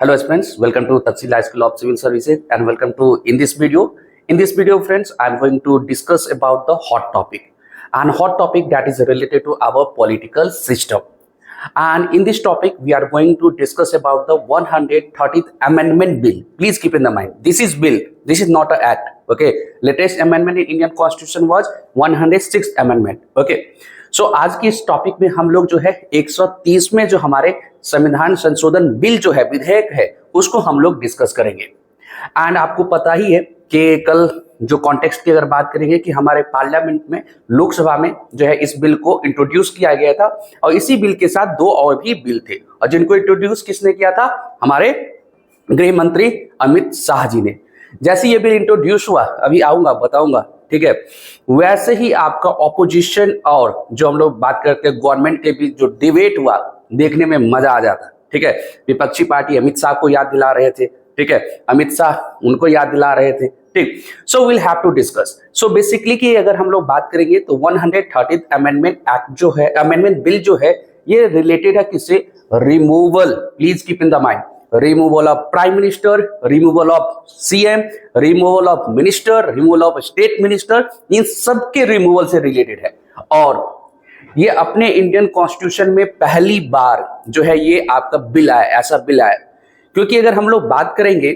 Hello friends, welcome to Takshila High School of Civil Services and welcome to in this video. In this video friends, I am going to discuss about the hot topic and hot topic that is related to our political system. And in this topic, we are going to discuss about the 130th Amendment Bill. Please keep in the mind, this is bill, this is not an act. Okay, latest amendment in Indian Constitution was 106th Amendment. Okay. सो आज की इस topic में हम लोग जो है 130 में जो हमारे संविधान संशोधन बिल जो है विधेयक है उसको हम लोग डिस्कस करेंगे। एंड आपको पता ही है कि कल जो कॉन्टेक्स्ट की अगर बात करेंगे कि हमारे पार्लियामेंट में लोकसभा में जो है इस बिल को इंट्रोड्यूस किया गया था और इसी बिल के साथ दो और भी बिल थे और जिनको इंट्रोड्यूस किसने किया था, हमारे गृह मंत्री अमित शाह जी ने। जैसे ये बिल इंट्रोड्यूस हुआ, अभी आऊंगा बताऊंगा, ठीक है, वैसे ही आपका ऑपोजिशन और जो हम लोग बात करते हैं गवर्नमेंट के बीच जो डिबेट हुआ देखने में मजा आ जाता। ठीक है, विपक्षी पार्टी अमित शाह को याद दिला रहे थे, ठीक है, अमित शाह उनको याद दिला रहे थे। ठीक, so will have to discuss. So basically कि अगर हम लोग बात करेंगे तो 130th अमेंडमेंट एक्ट जो है, अमेंडमेंट बिल जो है, ये रिलेटेड है किससे? Removal, please keep in the mind, removal of prime minister, removal of CM, removal of minister, removal of state minister, इन सबके रिमूवल से रिलेटेड है। और ये अपने इंडियन कॉन्स्टिट्यूशन में पहली बार जो है ये आपका बिल आया, ऐसा बिल आया। क्योंकि अगर हम लोग बात करेंगे,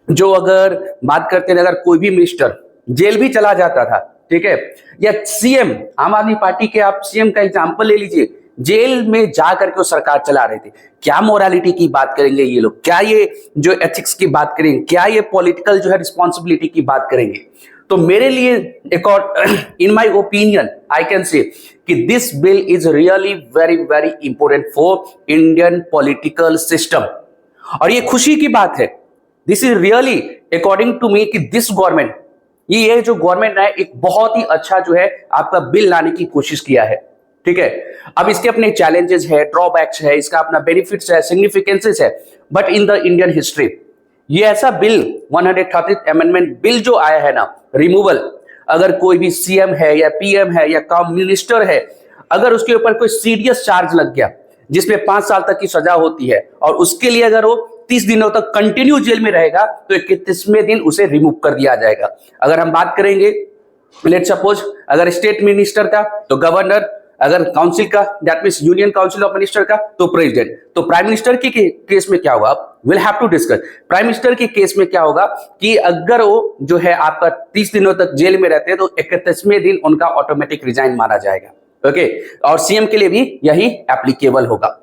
जो अगर बात करते हैं अगर कोई भी मिनिस्टर जेल भी चला जाता था, ठीक है, या सीएम, आम आदमी पार्टी के आप सीएम का एग्जांपल ले लीजिए, जेल में जा करके वो सरकार चला रहे थे। क्या मोरालिटी की बात करेंगे ये लोग, क्या ये जो एथिक्स की बात करेंगे, क्या ये पॉलिटिकल जो है रिस्पॉन्सिबिलिटी की बात करेंगे? तो मेरे लिए in my opinion I can say कि this bill is really very very important for Indian political system. और ये खुशी की बात है, this is really according to me कि दिस गवर्नमेंट, ये जो गवर्नमेंट है एक बहुत ही अच्छा जो है आपका बिल लाने की कोशिश किया है। ठीक है, अब इसके अपने चैलेंजेस है, ड्रॉबैक्स है, इसका अपना बेनिफिट्स है, सिग्निफिकेंसेस है, but in the Indian history ये ऐसा बिल 130th अमेंडमेंट बिल जो आया है ना, रिमूवल, अगर कोई भी सीएम है या पीएम है या कम मिनिस्टर है, अगर उसके ऊपर कोई सीरियस चार्ज लग गया जिसमें 5 साल तक की सजा होती है और उसके लिए अगर वो 30 दिनों तक कंटिन्यू जेल में रहेगा तो 31वें दिन उसे रिमूव कर दिया जाएगा। अगर हम बात करेंगे लेट सपोज अगर स्टेट मिनिस्टर का तो गवर्नर, अगर काउंसिल का that means union council of minister का तो प्रेसिडेंट। तो प्राइम मिनिस्टर के केस में क्या होगा, will have to discuss. Prime minister के केस में क्या होगा कि अगर वो जो है आपका 30 दिनों तक जेल में रहते हैं तो 31वें दिन उनका ऑटोमेटिक रिजाइन माना जाएगा। ओके, और सीएम के लिए भी यही एप्लीकेबल होगा।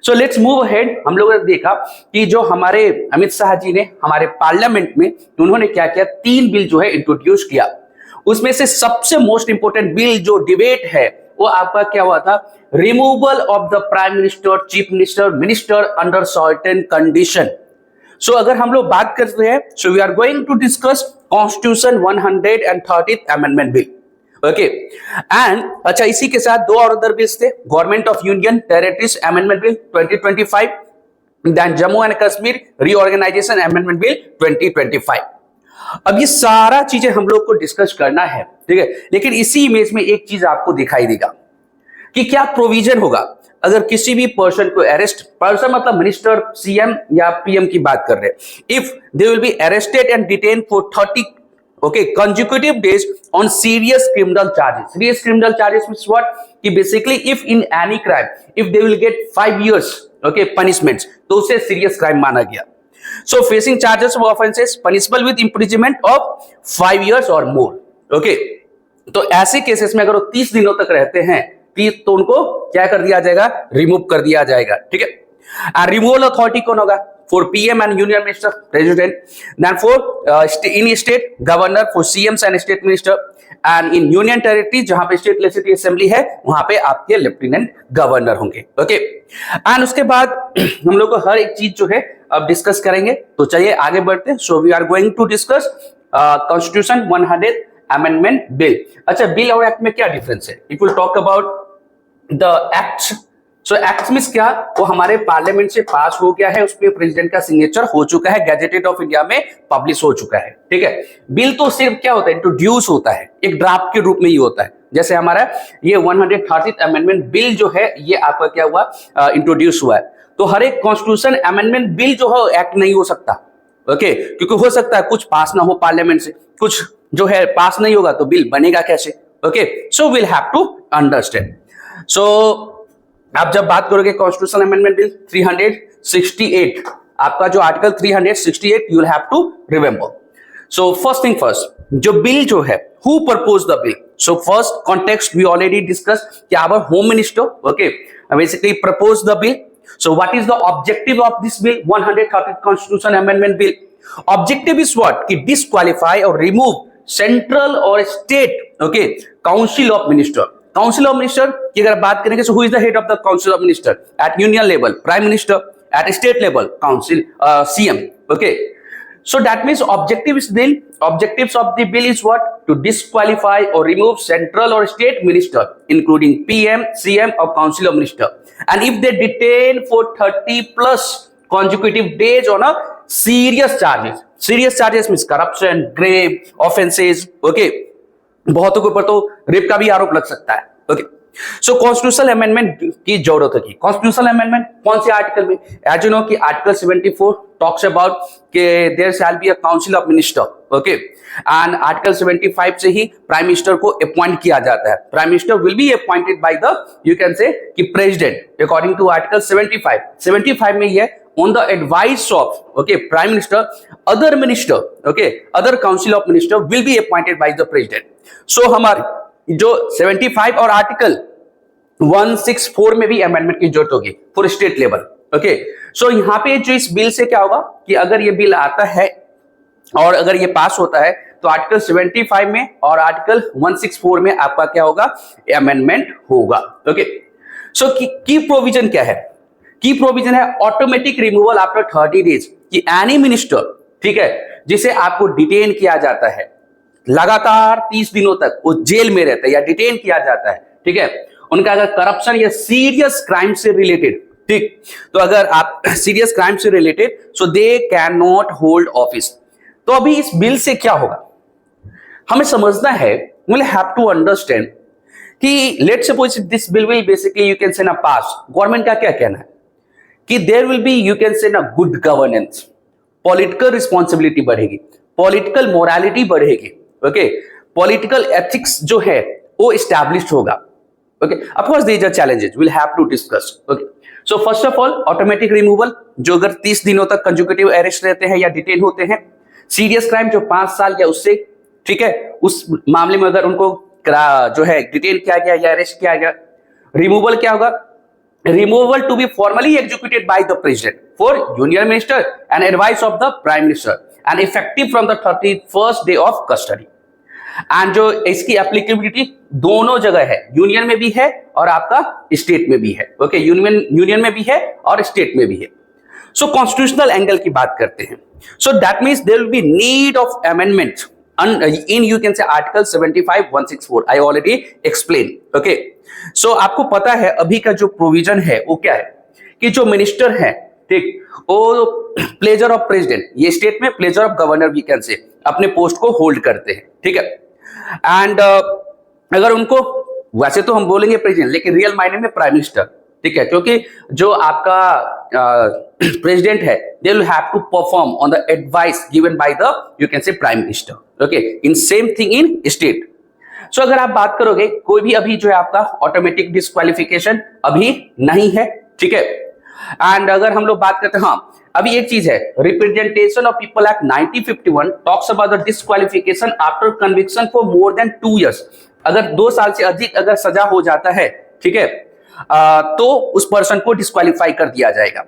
So let's move ahead. हम लोगों ने देखा कि जो हमारे अमित शाह जी ने हमारे पार्लियामेंट में उन्होंने क्या किया, 3 बिल जो है इंट्रोड्यूस किया। उसमें से सबसे मोस्ट इंपोर्टेंट बिल जो डिबेट है वो आपका क्या हुआ था, removal of the prime minister, chief minister, minister under certain condition. So अगर हम लोग बात करते हैं, so we are going to discuss constitution 130th amendment bill. Okay, and अच्छा इसी के साथ 2 और अदर बिल्स थे, government of union territories amendment bill 2025, then Jammu and Kashmir reorganisation amendment bill 2025। अब ये सारा चीजें हम लोग को डिस्कस करना है, ठीक है, लेकिन इसी इमेज में एक चीज आपको दिखाई देगा कि क्या प्रोविजन होगा अगर किसी भी पर्सन को अरेस्ट, पर्सन मतलब मिनिस्टर, सीएम या पीएम की बात कर रहे हैं, if they will be arrested and detain for 30 consecutive days on serious criminal charges. Serious criminal charges means what? कि basically if in any crime, if they will get 5 years, punishments, तो उसे serious crime माना गया। So facing charges of offenses punishable with imprisonment of 5 years or more. Okay, तो ऐसे cases में अगर वो 30 दिनों तक रहते हैं तो उनको क्या कर दिया जाएगा, रिमूव कर दिया जाएगा। ठीक है, और रिमूवल अथॉरिटी कौन होगा? For PM and union minister president, then for in state governor, for CMs and state minister, and in union territory जहां पे स्टेट लेजिस्लेटिव असेंबली है वहां पे आपके लेफ्टिनेंट गवर्नर होंगे। ओके, एंड उसके बाद हम लोग को हर एक चीज जो है अब डिस्कस करेंगे। तो चलिए आगे बढ़ते हैं। So we are going to discuss constitution 100th amendment bill. अच्छा, बिल और एक्ट में क्या डिफरेंस है? It will talk about the act. So act means क्या, वो हमारे पार्लियामेंट से पास हो गया है, उसपे प्रेसिडेंट का सिग्नेचर हो चुका है, गैजेटेड ऑफ इंडिया में पब्लिश हो चुका है। ठीक है, बिल तो सिर्फ क्या होता है, इंट्रोड्यूस होता है, एक ड्राफ्ट के रूप में ही होता है। जैसे हमारा ये 130th अमेंडमेंट बिल जो है ये आपका क्या हुआ, इंट्रोड्यूस हुआ है। तो हर एक कॉन्स्टिट्यूशन अमेंडमेंट बिल जो है एक्ट नहीं हो सकता, ओके क्योंकि हो सकता है कुछ पास ना हो पार्लियामेंट से, कुछ जो है पास नहीं होगा तो बिल बनेगा कैसे, okay so will have to understand. So आप जब बात करोगे कॉन्स्टिट्यूशन अमेंडमेंट बिल 368, आपका जो article 368 you will have to remember. So first thing first, जो बिल जो है who propose the bill, so first context we already discuss कि our home minister okay basically propose the bill. So what is the objective of this bill, 130th Constitution Amendment Bill? Objective is what? कि disqualify or remove central or state, okay, Council of Minister. Council of Minister की अगर बात करेंगे, so who is the head of the Council of Minister? At union level, Prime Minister. At state level, Council, CM. Okay. So that means objectives of the bill is what? To disqualify or remove central or state minister, including PM, CM or Council of Minister. And if they detain for 30 plus consecutive days on a serious charges means corruption, grave offenses, okay, बहुतों के ऊपर तो rape का भी आरोप लग सकता है, ओके सो कॉन्स्टिट्यूशनल अमेंडमेंट की जरूरत होगी। कॉन्स्टिट्यूशनल अमेंडमेंट कौन से आर्टिकल में? एज यू नो कि आर्टिकल 74 टॉक्स अबाउट कि there shall be a council of minister, okay and article 75 से ही प्राइम मिनिस्टर को अपॉइंट किया जाता है। Prime minister will be appointed by the you can say कि प्रेसिडेंट अकॉर्डिंग टू आर्टिकल 75 में ये on the advice of okay prime minister, other minister okay other council of minister will be appointed by the president. So हमारे जो 75 और article 164 में भी amendment की जरूरत होगी for state level, okay so यहाँ पे जो इस बिल से क्या होगा कि अगर ये बिल आता है और अगर ये पास होता है तो आर्टिकल 75 में और आर्टिकल 164 में आपका क्या होगा? अमेंडमेंट होगा, ओके सो की प्रोविजन क्या है? की प्रोविजन है ऑटोमेटिक रिमूवल आफ्टर 30 डेज कि एनी मिनिस्टर, ठीक है, जिसे आपको डिटेन किया जाता है लगातार 30 दिनों तक वो जेल में रहता है या डिटेन किया जाता है, ठीक है, उनका अगर करप्शन या सीरियस क्राइम से रिलेटेड, ठीक, तो अगर आप सीरियस क्राइम से related so they can not hold office. तो अभी इस बिल से क्या होगा हमें समझना है, विल हैव टू अंडरस्टैंड कि let's suppose this bill will basically you can say ना पास, गवर्नमेंट का क्या कहना है कि there will be you can say ना गुड गवर्नेंस, पॉलिटिकल रिस्पॉन्सिबिलिटी बढ़ेगी, पॉलिटिकल मोरालिटी बढ़ेगी, ओके पॉलिटिकल एथिक्स जो है वो एस्टैब्लिश्ड होगा, okay of course there are challenges will have to discuss, okay so first of all automatic removal, जो अगर 30 दिनों तक कंसेक्यूटिव अरेस्ट रहते हैं या डिटेन होते हैं, सीरियस क्राइम जो 5 साल या उससे, ठीक है, उस मामले में अगर उनको जो है डिटेन किया गया या अरेस्ट किया गया, रिमूवल क्या होगा? Removal to be formally executed by the president for union minister and advice of the prime minister and effective from the 31st day of custody. And जो इसकी एप्लीकेबिलिटी दोनों जगह है, यूनियन में भी है और आपका स्टेट में भी है, ओके यूनियन में भी है और स्टेट में भी है। सो कॉन्स्टिट्यूशनल एंगल की बात करते हैं, so that means there will be need of amendment in you can say article 75 164 I already explained, okay so आपको पता है अभी का जो प्रोविजन है वो क्या है कि जो मिनिस्टर है, ठीक, वो प्लेजर ऑफ प्रेसिडेंट, ये स्टेट में pleasure of governor we can say अपने पोस्ट को होल्ड करते हैं, ठीक है एंड अगर उनको वैसे तो हम बोलेंगे प्रेसिडेंट लेकिन रियल मायने में प्राइम मिनिस्टर, ठीक है, क्योंकि जो आपका प्रेसिडेंट है they will have to perform on the advice given by the you can say prime minister, okay in same thing in state. So अगर आप बात करोगे कोई भी अभी जो है आपका ऑटोमेटिक डिस्क्वालिफिकेशन अभी नहीं है, ठीक है एंड अगर हम लोग बात करते हैं, हाँ अभी एक चीज है, representation of people act 1951 talks about the disqualification after conviction for more than 2 years, अगर 2 साल से अधिक अगर सजा हो जाता है, ठीक है, तो उस पर्सन को डिस्क्वालीफाई कर दिया जाएगा।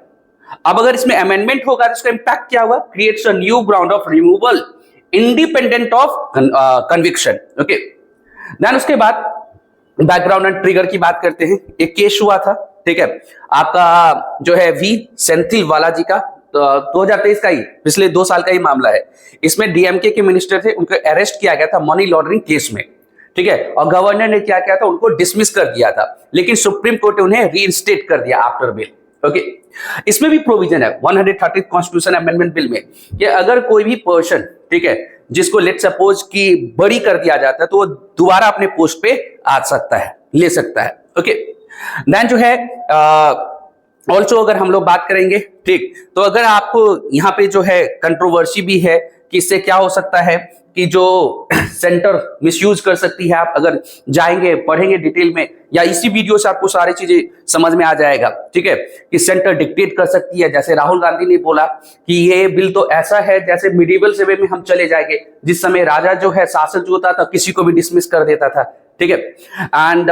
अब अगर इसमें अमेंडमेंट होगा तो इसका इंपैक्ट क्या होगा? Creates a new ground of removal independent of conviction, okay then उसके बाद बैकग्राउंड एंड ट्रिगर की बात करते हैं। एक केस हुआ था, ठीक है, आपका जो है वी सेंथिल वाला जी का, तो 2023 का ही, पिछले 2 साल का ही मामला है। इसमें डीएमके के मिनिस्टर थे, उनको अरेस्ट किया गया था मनी लॉन्ड्रिंग केस में, ठीक है, और गवर्नर ने क्या किया था, उनको डिसमिस कर दिया था, लेकिन सुप्रीम कोर्ट ने उन्हें रीइंस्टेट कर दिया आफ्टर बेल, ओके इसमें भी प्रोविजन है 130 कॉन्स्टिट्यूशन अमेंडमेंट बिल में कि अगर कोई भी पर्सन, ठीक है, जिसको लेट सपोज कि बरी कर दिया जाता है तो वो दोबारा अपने पोस्ट पे आ सकता है, ले सकता है, ओके देन जो है ऑल्सो अगर हम लोग बात करेंगे, ठीक, तो अगर आपको यहाँ पे जो है कंट्रोवर्सी भी है कि इससे क्या हो सकता है कि जो सेंटर मिसयूज कर सकती है, आप अगर जाएंगे पढ़ेंगे डिटेल में, या इसी वीडियो से आपको सारी चीजें समझ में आ जाएगा, ठीक है, कि सेंटर डिक्टेट कर सकती है। जैसे राहुल गांधी ने बोला कि ये बिल तो ऐसा है जैसे मिडिवल समय में हम चले जाएंगे, जिस समय राजा जो है शासक जो होता था किसी को भी डिसमिस कर देता था, ठीक है। एंड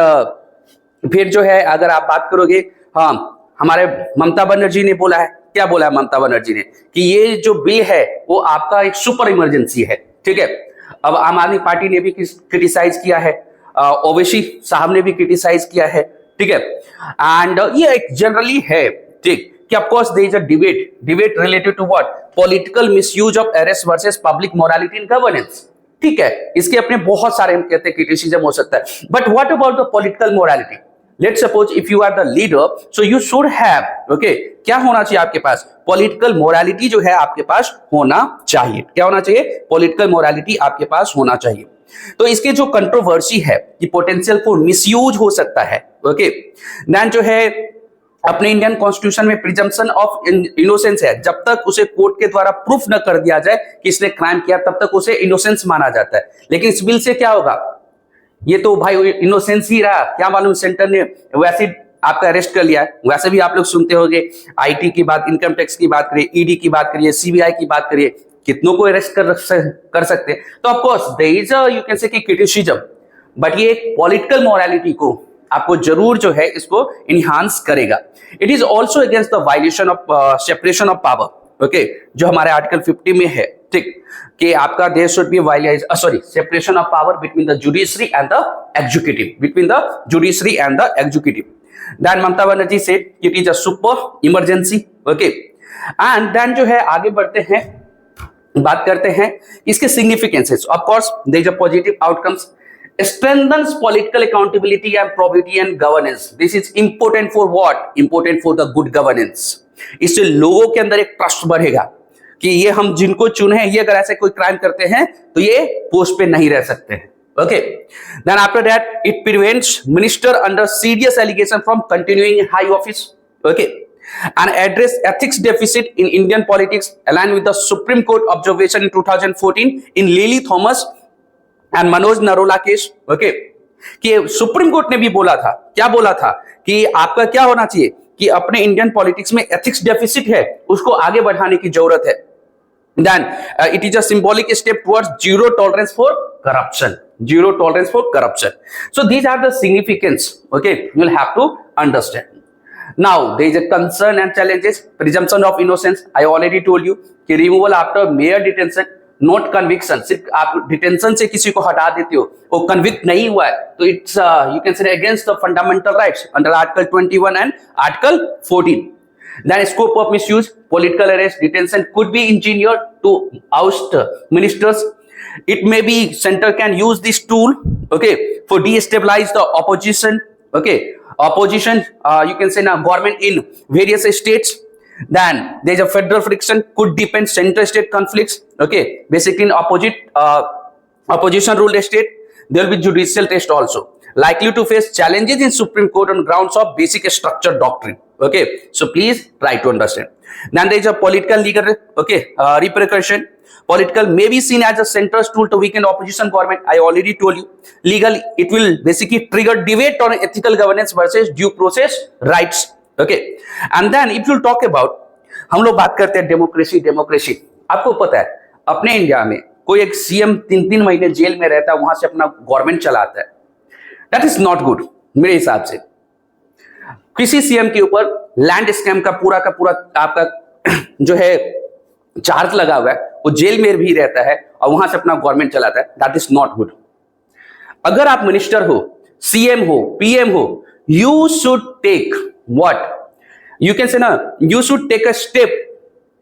फिर जो है अगर आप बात करोगे, हाँ, हमारे ममता बनर्जी ने बोला है, क्या बोला है ममता बनर्जी ने, कि ये जो बिल है वो आपका एक सुपर इमरजेंसी है, ठीक है। अब आम आदमी पार्टी ने भी क्रिटिसाइज किया है, ओवैसी साहब ने भी क्रिटिसाइज किया है, ठीक है। एंड ये एक जनरली है, ठीक, कि of course there is a debate related to what, political misuse of arrest versus public morality in governance, ठीक है। इसके अपने बहुत सारे हम कहते हैं क्रिटिसिज्म हो सकता है, but what about the political morality? Let's suppose if you are the leader, so you should have, okay, क्या होना चाहिए आपके पास? पॉलिटिकल मोरालिटी जो है आपके पास होना चाहिए। क्या होना चाहिए? पॉलिटिकल मोरालिटी आपके पास होना चाहिए। तो इसके जो कंट्रोवर्सी है कि पोटेंशियल फॉर मिसयूज हो सकता है, ओके, देन जो है अपने इंडियन कॉन्स्टिट्यूशन में प्रिजम्पशन ऑफ इनोसेंस है। जब तक उसे कोर्ट के द्वारा प्रूफ न कर दिया जाए कि इसने क्राइम किया, तब तक उसे इनोसेंस माना जाता है। लेकिन इस बिल से क्या होगा? ये तो भाई इनोसेंस ही रहा, क्या मालूम सेंटर ने वैसे आपका अरेस्ट कर लिया है। वैसे भी आप लोग सुनते होंगे, आईटी की बात, इनकम टैक्स की बात करिए, ईडी की बात करिए, सीबीआई की बात करिए, कितनों को अरेस्ट कर सकते हैं। तो of course there is a, you can say, criticism, but ये एक पॉलिटिकल मोरालिटी को आपको जरूर जो है इसको इनहांस करेगा। It is also against the violation of separation of power, okay, जो हमारे आर्टिकल 50 में है, ठीक, कि आपका there should be separation of power between the judiciary and the executive, then Mamata Banerjee said it is a super emergency, okay. And then जो है आगे बढ़ते हैं, बात करते हैं इसके significances. Of course there is a positive outcomes, strengthens political accountability and probity and governance. This is important for what? Important for the good governance. इससे लोगों के अंदर एक ट्रस्ट बढ़ेगा कि ये हम जिनको चुने हैं, ये अगर ऐसे कोई क्राइम करते हैं तो ये पोस्ट पे नहीं रह सकते हैं, okay. Then after that it prevents minister under serious allegation from continuing in high office, okay, and address ethics deficit in Indian politics aligned with the Supreme Court observation in 2014 in Lily Thomas and Manoj Narola case, okay, कि supreme court ने भी बोला था, क्या बोला था, कि आपका क्या होना चाहिए कि अपने इंडियन पॉलिटिक्स में एथिक्स डेफिसिट है, उसको आगे बढ़ाने की जरूरत है। Then it is a symbolic step towards zero tolerance for corruption, so these are the significance, okay, you will have to understand. Now there is a concern and challenges, presumption of innocence, I already told you कि removal after mere detention, not conviction, सिर्फ आप detention से किसी को हटा देते हो, वो कन्विक्ट नहीं हुआ है, तो it's you can say against the fundamental rights under article 21 and article 14। Then scope of misuse, political arrest, detention could be engineered to oust ministers. It may be center can use this tool, okay, for destabilize the opposition, okay, you can say now government in various states. Then there is a federal friction, could depend center state conflicts, okay, basically in opposition ruled state there will be judicial test also, likely to face challenges in Supreme Court on grounds of basic structure doctrine, okay, so please try to understand. Then there is a political legal, okay, repercussion. Political may be seen as a center's tool to weaken opposition government. I already told you. Legal, it will basically trigger debate on ethical governance versus due process rights. Okay. And then if you talk about, हम लोग बात करते हैं democracy. आपको पता है अपने India में कोई एक सीएम 3-3 महीने जेल में रहता है, वहां से अपना गवर्नमेंट चलाता है। दैट इज नॉट गुड मेरे हिसाब से। किसी सीएम के ऊपर लैंड स्कैम का पूरा आपका जो है चार्ज लगा हुआ है, वो जेल में भी रहता है और वहां से अपना गवर्नमेंट चलाता है। That is not good. अगर आप मिनिस्टर हो, सीएम हो, पीएम हो, you should take what you can say ना, you should take a step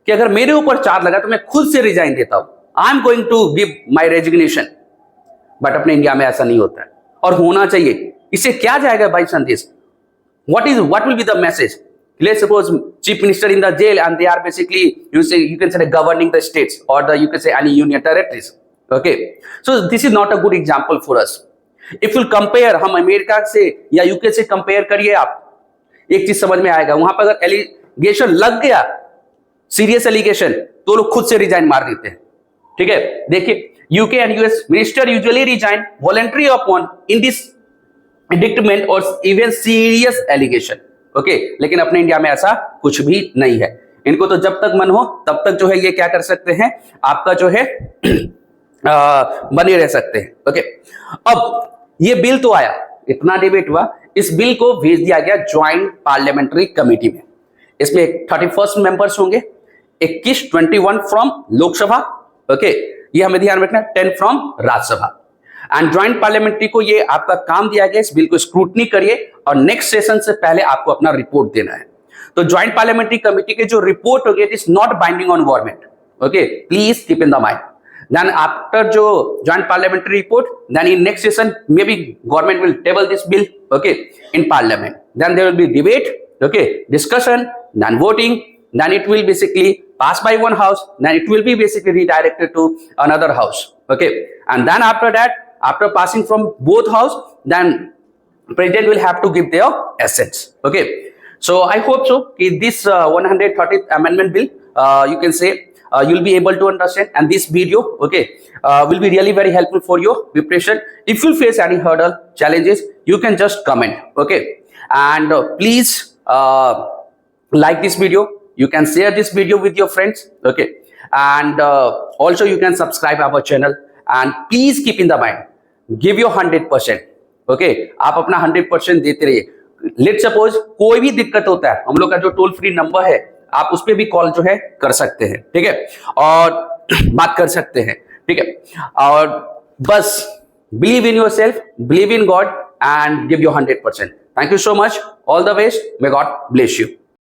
कि अगर मेरे ऊपर चार्ज लगा तो मैं खुद से रिजाइन देता हूं, I am going to give my resignation. But अपने इंडिया में ऐसा नहीं होता है और होना चाहिए। इससे क्या जाएगा भाई संदेश? what will be the message? Let's suppose chief minister in the jail and they are basically you can say governing the states or you can say any union territories, okay, so this is not a good example for us. If you compare, हम America से या UK से compare करिए आप, एक चीज समझ में आएगा, वहां पर अगर एलिगेशन लग गया, सीरियस एलिगेशन, तो लोग खुद से रिजाइन मार देते हैं। ठीक है, देखिए UK and US minister usually resign voluntary upon indictment और इवन सीरियस एलिगेशन। ओके, लेकिन अपने इंडिया में ऐसा कुछ भी नहीं है। इनको तो जब तक मन हो तब तक जो है ये क्या कर सकते हैं, आपका जो है बने रह सकते हैं। ओके, अब ये बिल तो आया, इतना डिबेट हुआ, इस बिल को भेज दिया गया ज्वाइंट पार्लियामेंट्री कमेटी में। इसमें 31 मेंबर्स होंगे, 21 फ्रॉम लोकसभा, ओके, ये हमें ध्यान रखना है, 10 from Rajya Sabha. And joint parliamentary को ये आपका काम दिया गया, इस बिल को स्क्रूटनी करिए और नेक्स्ट सेशन से पहले आपको अपना रिपोर्ट देना है। तो ज्वाइंट पार्लियामेंट्री कमेटी के जो रिपोर्ट होगी, it is not binding on government. Okay, please keep in the mind. Then after जो joint parliamentary report, then in next session maybe government will table this bill, okay, in parliament. Then there will be debate, okay, discussion, then voting, then it will basically pass by one house, then it will be basically redirected to another house, okay, and then after that, after passing from both house, then president will have to give their assents, okay. So I hope so this 130th amendment bill, you can say you'll be able to understand, and this video, okay, will be really very helpful for your preparation. If you face any hurdle challenges, you can just comment, okay, and please like this video, you can share this video with your friends, okay, and also you can subscribe our channel, and please keep in the mind, give your 100%, okay, आप अपना 100% देते रहिए। Let suppose कोई भी दिक्कत होता है, हम लोग का जो टोल फ्री नंबर है, आप उस पर भी कॉल जो है कर सकते हैं, ठीक है, और बात कर सकते हैं, ठीक है, और बस believe in yourself, believe in God and give your 100%। Thank you so much, all the best, may God bless you.